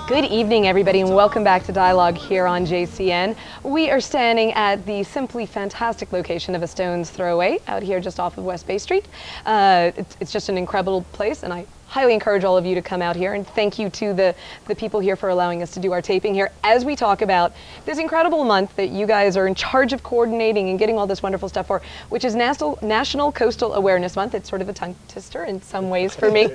Good evening, everybody, and welcome back to Dialogue here on JCN. We are standing at the simply fantastic location of a stone's throw away out here just off of West Bay Street. It's just an incredible place, and I highly encourage all of you to come out here, and thank you to the people here for allowing us to do our taping here as we talk about this incredible month that you guys are in charge of coordinating and getting all this wonderful stuff for, which is National Coastal Awareness Month. It's sort of a tongue twister in some ways for me.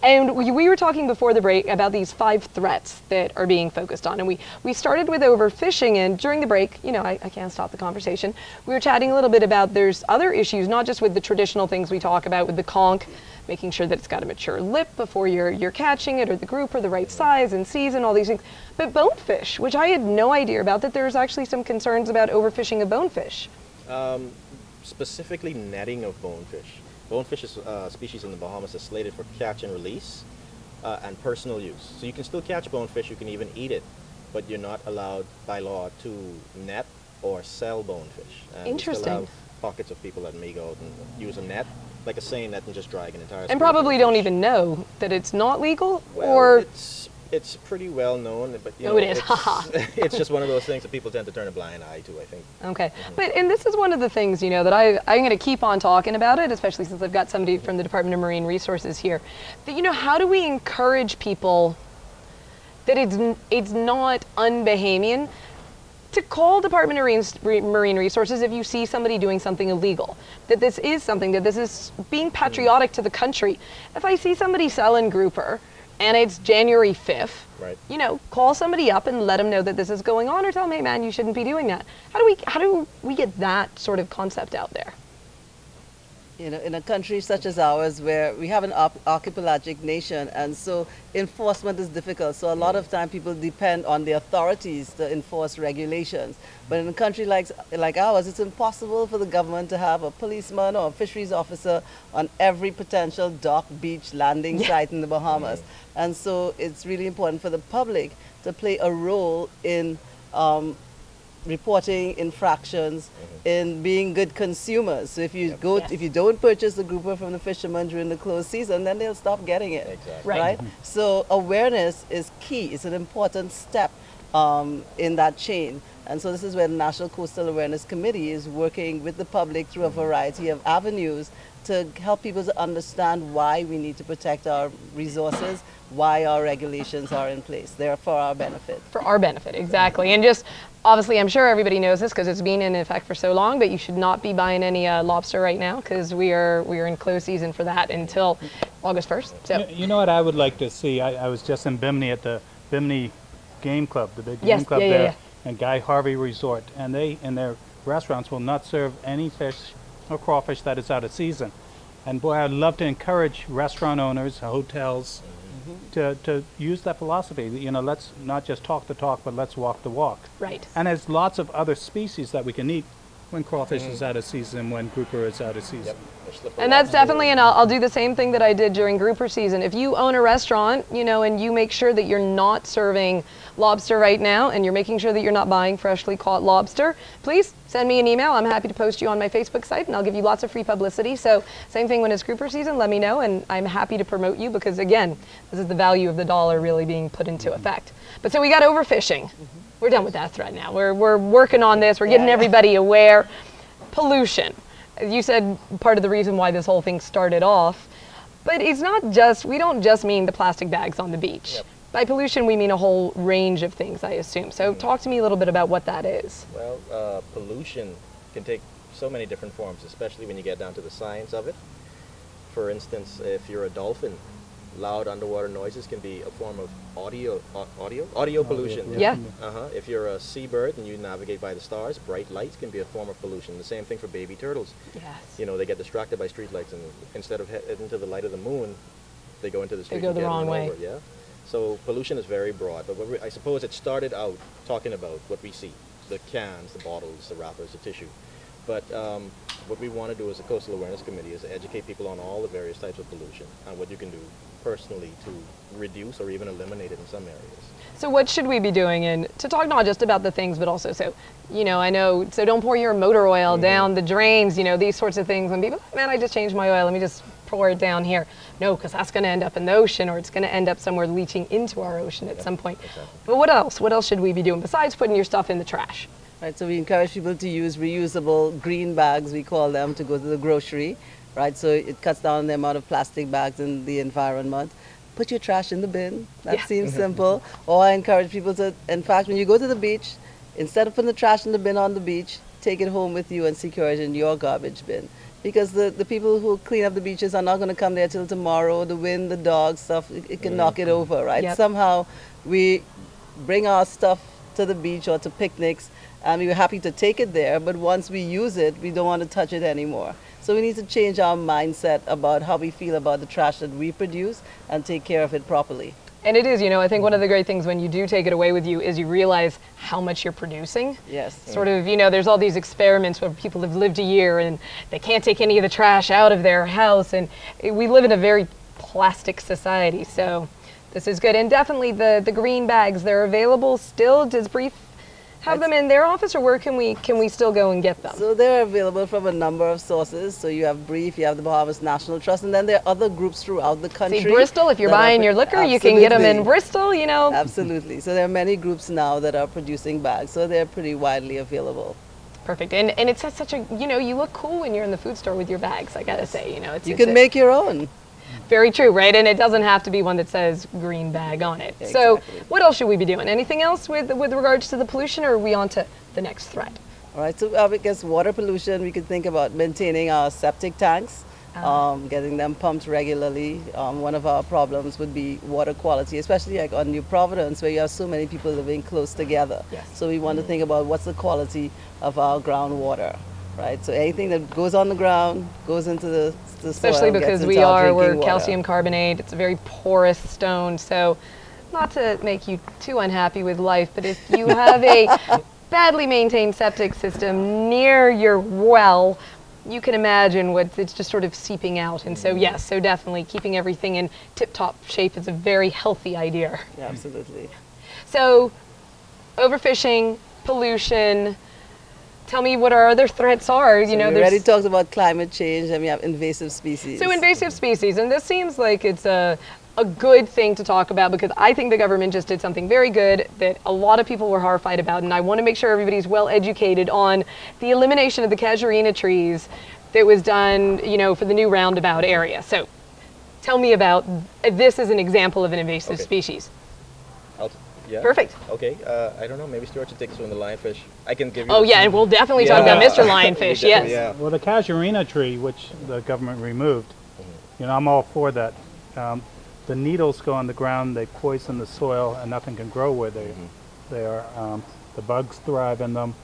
And we were talking before the break about these 5 threats that are being focused on, and we started with overfishing, and during the break, you know, I can't stop the conversation, we were chatting a little bit about there's other issues, not just with the traditional things we talk about with the conch, making sure that it's got a mature lip before you're catching it, or the group, or the right size and season, all these things. But bonefish, which I had no idea about, that there's actually some concerns about overfishing of bonefish. Specifically netting of bonefish. Bonefish is a species in the Bahamas that's slated for catch and release and personal use. So you can still catch bonefish, you can even eat it, but you're not allowed by law to net or sell bonefish. And interesting. We still have pockets of people that may go out and use a net, like a seine net, and just drag an entire. And probably don't even know that it's not legal, well, or it's pretty well known, but you know, know, it is. it's just one of those things that people tend to turn a blind eye to, I think. Okay, and this is one of the things, you know, that I'm going to keep on talking about it, especially since I've got somebody from the Department of Marine Resources here. That, you know, how do we encourage people that it's not un-Bahamian to call Department of Marine Resources if you see somebody doing something illegal, that this is something, that this is being patriotic to the country. If I see somebody selling grouper and it's January 5th, right, you know, call somebody up and let them know that this is going on, or tell them, hey man, you shouldn't be doing that. How do we get that sort of concept out there? You know, in a country such as ours, where we have an archipelagic nation, and so enforcement is difficult. So a lot of time people depend on the authorities to enforce regulations. But in a country like ours, it's impossible for the government to have a policeman or a fisheries officer on every potential dock, beach, landing site in the Bahamas. And so it's really important for the public to play a role in reporting infractions, in being good consumers. So if you if you don't purchase the grouper from the fishermen during the closed season, then they'll stop getting it. Exactly. Right? So awareness is key. It's an important step in that chain. And so this is where the National Coastal Awareness Committee is working with the public through a variety of avenues to help people to understand why we need to protect our resources, why our regulations are in place. They're for our benefit. For our benefit, exactly. And just, obviously, I'm sure everybody knows this because it's been in effect for so long, but you should not be buying any lobster right now because we are in closed season for that until August 1st. So you know what I would like to see? I was just in Bimini at the Bimini Game Club, the big game club there, and Guy Harvey Resort, and they, in their restaurants, will not serve any fish or crawfish that is out of season. And boy, I'd love to encourage restaurant owners, hotels, to use that philosophy. You know, let's not just talk the talk, but let's walk the walk. Right. And there's lots of other species that we can eat when crawfish is out of season, when grouper is out of season. And that's definitely, and I'll do the same thing that I did during grouper season. If you own a restaurant, you know, and you make sure that you're not serving lobster right now, and you're making sure that you're not buying freshly caught lobster, please send me an email. I'm happy to post you on my Facebook site, and I'll give you lots of free publicity. So same thing when it's grouper season, let me know, and I'm happy to promote you because, again, this is the value of the dollar really being put into effect. But so we got overfishing. We're done with that threat now. We're working on this. We're getting everybody aware. Pollution. You said part of the reason why this whole thing started off, but it's not just, we don't just mean the plastic bags on the beach. By pollution, we mean a whole range of things, I assume. So talk to me a little bit about what that is. Well, pollution can take so many different forms, especially when you get down to the science of it. For instance, if you're a dolphin, loud underwater noises can be a form of audio pollution. Yeah. If you're a seabird and you navigate by the stars, bright lights can be a form of pollution. The same thing for baby turtles. Yes. You know, they get distracted by street lights, and instead of heading to the light of the moon, they go into the street. They go the wrong way. Over, yeah. So pollution is very broad, but I suppose it started out talking about what we see: the cans, the bottles, the wrappers, the tissue. But what we want to do as a Coastal Awareness Committee is educate people on all the various types of pollution and what you can do personally to reduce or even eliminate it in some areas. So what should we be doing, and to talk not just about the things, but also, so, you know, I know, so don't pour your motor oil down the drains, you know, these sorts of things. When people, man, I just changed my oil, let me just pour it down here. No, because that's going to end up in the ocean, or it's going to end up somewhere leaching into our ocean at some point. Exactly. But what else? What else should we be doing besides putting your stuff in the trash? Right, so we encourage people to use reusable green bags, we call them, to go to the grocery, right? So it cuts down the amount of plastic bags in the environment. Put your trash in the bin. That seems simple. Or I encourage people to, in fact, when you go to the beach, instead of putting the trash in the bin on the beach, take it home with you and secure it in your garbage bin. Because the people who clean up the beaches are not going to come there till tomorrow. The wind, the dogs, stuff, it can knock it over, right? Yep. Somehow we bring our stuff to the beach or to picnics, and we were happy to take it there, but once we use it, we don't want to touch it anymore. So we need to change our mindset about how we feel about the trash that we produce and take care of it properly. And it is, you know, I think one of the great things when you do take it away with you is you realize how much you're producing. Yes. Sort of, you know, there's all these experiments where people have lived a year and they can't take any of the trash out of their house, and we live in a very plastic society, so this is good. And definitely the green bags, they're available still. Does Brief have them in their office, or where can we still go and get them? So they're available from a number of sources. So you have Brief, you have the Bahamas National Trust, and then there are other groups throughout the country. See, Bristol, if you're buying your liquor, you can get them in Bristol, you know. Absolutely. So there are many groups now that are producing bags, so they're pretty widely available. Perfect. And it's such a, you know, you look cool when you're in the food store with your bags, I gotta say, you know. You can make your own. Very true, right? And it doesn't have to be one that says green bag on it. Exactly. So what else should we be doing? Anything else with regards to the pollution, or are we on to the next threat? All right, so I guess water pollution, we could think about maintaining our septic tanks, getting them pumped regularly. One of our problems would be water quality, especially like on New Providence, where you have so many people living close together. Yes. So we want to think about what's the quality of our groundwater, right? So anything that goes on the ground goes into the soil. Especially because we're calcium carbonate. It's a very porous stone. So not to make you too unhappy with life, but if you have a badly maintained septic system near your well, you can imagine what it's just sort of seeping out. And so yes, so definitely keeping everything in tip-top shape is a very healthy idea. Yeah, absolutely. So overfishing, pollution, tell me what our other threats are. You know, we already talked about climate change, and we have invasive species. So invasive species, and this seems like it's a good thing to talk about, because I think the government just did something very good that a lot of people were horrified about, and I want to make sure everybody's well educated on the elimination of the casuarina trees that was done, you know, for the new roundabout area. So tell me about, this is an example of an invasive species. Yeah. Perfect. Okay. I don't know. Maybe Stuart should take this one, the lionfish. I can give you. Oh yeah, and we'll definitely talk about Mr. Lionfish. Yes. Yeah. Well, the casuarina tree, which the government removed, you know, I'm all for that. The needles go on the ground, they poison the soil, and nothing can grow where they are. The bugs thrive in them.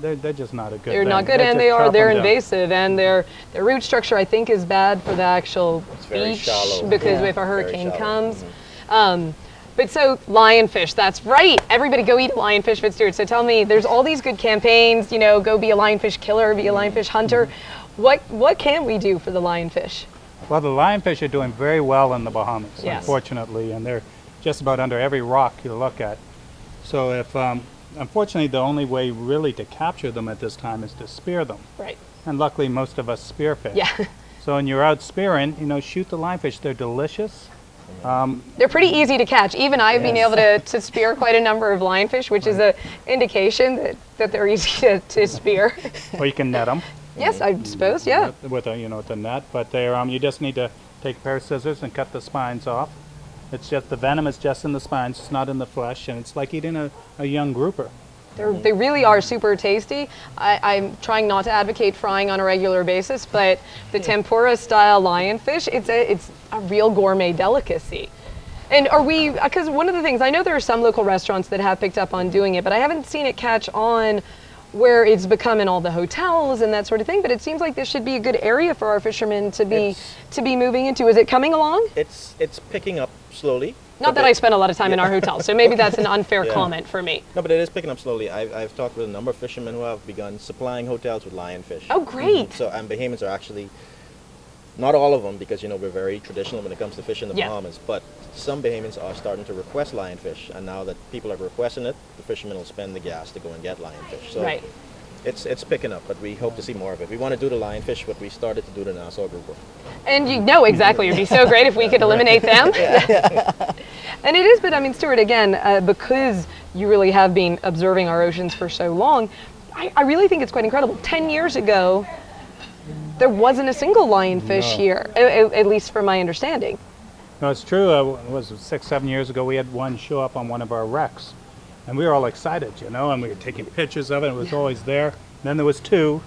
They're just not a good They're thing. not good, and they're invasive, and their root structure, I think, is bad for the actual beach, because if a hurricane comes. But so lionfish, that's right. Everybody go eat lionfish, Fitzstewart. So tell me, there's all these good campaigns, you know, go be a lionfish killer, be a lionfish hunter. What can we do for the lionfish? Well, the lionfish are doing very well in the Bahamas, yes, unfortunately, and they're just about under every rock you look at. So if, unfortunately, the only way really to capture them at this time is to spear them. Right. And luckily, most of us spearfish. Yeah. So when you're out spearing, you know, shoot the lionfish. They're delicious. They're pretty easy to catch. Even I've been able to spear quite a number of lionfish, which is an indication that they're easy to spear. Or you can net them. Yes, I suppose, yeah. With a, with a net, but they're, you just need to take a pair of scissors and cut the spines off. It's just, the venom is just in the spines, it's not in the flesh, and it's like eating a young grouper. They really are super tasty. I'm trying not to advocate frying on a regular basis, but the tempura style lionfish, it's a real gourmet delicacy. And are we, because one of the things, I know there are some local restaurants that have picked up on doing it, but I haven't seen it catch on where it's become in all the hotels and that sort of thing, but it seems like this should be a good area for our fishermen to be moving into. Is it coming along? It's picking up slowly. Not that I spend a lot of time in our hotels, so maybe that's an unfair comment for me. No, but it is picking up slowly. I've talked with a number of fishermen who have begun supplying hotels with lionfish. Oh, great. So, and Bahamians are actually, not all of them, because, you know, we're very traditional when it comes to fish in the Bahamas, but some Bahamians are starting to request lionfish, and now that people are requesting it, the fishermen will spend the gas to go and get lionfish. So right. It's picking up, but we hope to see more of it. We want to do the lionfish, what we started to do the Nassau group of. And you know exactly, it would be so great if we could eliminate them. And it is, but I mean, Stuart, again, because you really have been observing our oceans for so long, I really think it's quite incredible. 10 years ago, there wasn't a single lionfish here, at least from my understanding. No, it's true. It was 6, 7 years ago, we had one show up on one of our wrecks. And we were all excited, you know, and we were taking pictures of it. It was always there. Then there was 2,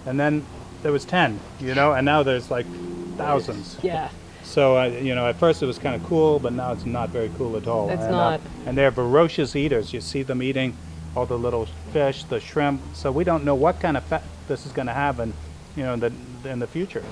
and then there was 10, you know, and now there's like thousands. Yeah. So, you know, at first it was kind of cool, but now it's not very cool at all. It's not. And they're voracious eaters. You see them eating all the little fish, the shrimp. So we don't know what kind of effect this is going to have in, you know, in the future,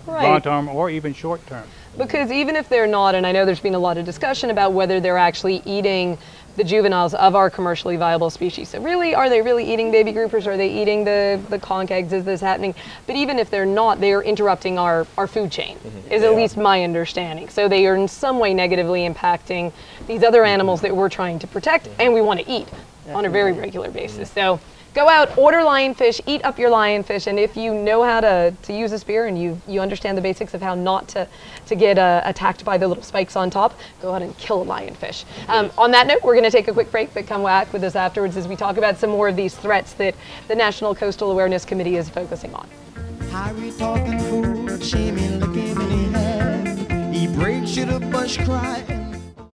long term or even short term. Because even if they're not, and I know there's been a lot of discussion about whether they're actually eating the juveniles of our commercially viable species. So really, are they really eating baby groupers? Are they eating the conch eggs? Is this happening? But even if they're not, they are interrupting our food chain, is at least my understanding. So they are in some way negatively impacting these other animals that we're trying to protect and we want to eat on a very regular basis. So go out, order lionfish, eat up your lionfish, and if you know how to use a spear and you understand the basics of how not to get attacked by the little spikes on top, go out and kill a lionfish. On that note, we're going to take a quick break, but come back with us afterwards as we talk about some more of these threats that the National Coastal Awareness Committee is focusing on. Harry talking food, she me looking in the head. He breaks you the bush crying.